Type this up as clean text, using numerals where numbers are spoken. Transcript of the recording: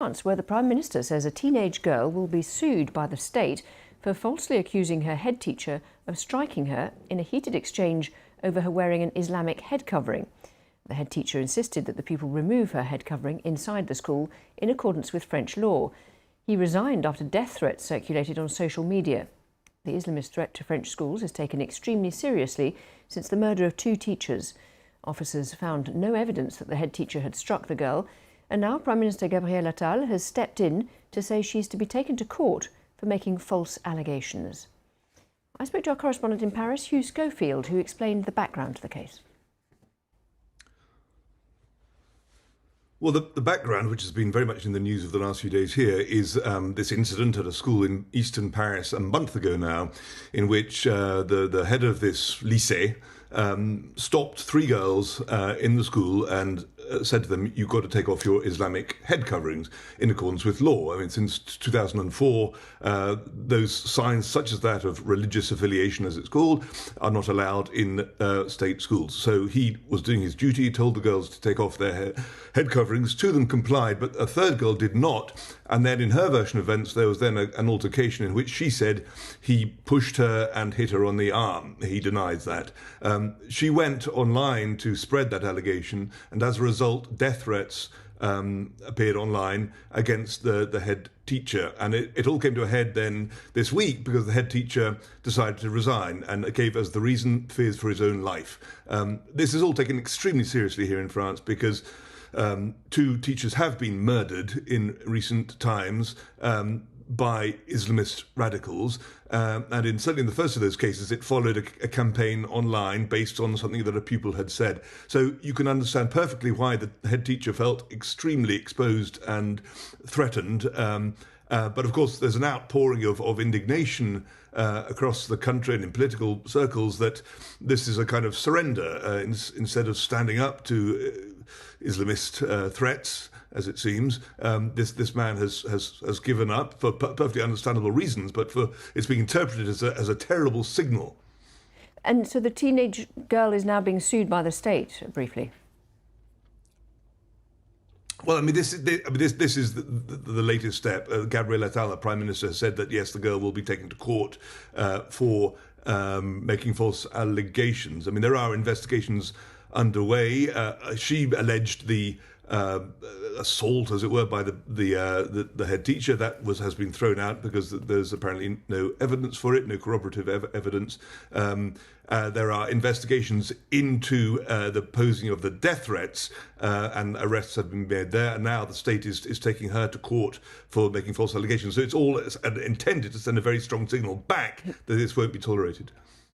France, where the Prime Minister says a teenage girl will be sued by the state for falsely accusing her head teacher of striking her in a heated exchange over her wearing an Islamic head covering. The head teacher insisted that the pupil remove her head covering inside the school in accordance with French law. He resigned after death threats circulated on social media. The Islamist threat to French schools is taken extremely seriously since the murder of 2 teachers. Officers found no evidence that the head teacher had struck the girl, and now Prime Minister Gabriel Attal has stepped in to say she's to be taken to court for making false allegations. I spoke to our correspondent in Paris, Hugh Schofield, who explained the background to the case. Well, the background, which has been very much in the news of the last few days here, is this incident at a school in eastern Paris a month ago now, in which the head of this lycée stopped 3 girls in the school and said to them, "You've got to take off your Islamic head coverings in accordance with law." I mean, since 2004, those signs such as that of religious affiliation, as it's called, are not allowed in state schools. So he was doing his duty, told the girls to take off their head coverings. 2 of them complied, but a 3rd girl did not. And then in her version of events, there was then an altercation in which she said he pushed her and hit her on the arm. He denies that. She went online to spread that allegation, and as a result, death threats appeared online against the head teacher. And it all came to a head then this week because the head teacher decided to resign and gave as the reason fears for his own life. This is all taken extremely seriously here in France because 2 teachers have been murdered in recent times by Islamist radicals, and certainly in the first of those cases, it followed a campaign online based on something that a pupil had said. So you can understand perfectly why the head teacher felt extremely exposed and threatened. But of course, there's an outpouring of indignation across the country and in political circles that this is a kind of surrender instead of standing up to Islamist threats. As it seems, this man has given up for perfectly understandable reasons, but it's being interpreted as a terrible signal. And so the teenage girl is now being sued by the state, briefly. Well, I mean, this is the latest step. Gabriel Attal, the Prime Minister, has said that yes, the girl will be taken to court for making false allegations. I mean, there are investigations underway. She alleged the assault, as it were, by the head teacher. That has been thrown out because there's apparently no evidence for it, no corroborative evidence. There are investigations into the posing of the death threats, and arrests have been made there. And now the state is taking her to court for making false allegations. So it's all intended to send a very strong signal back that this won't be tolerated.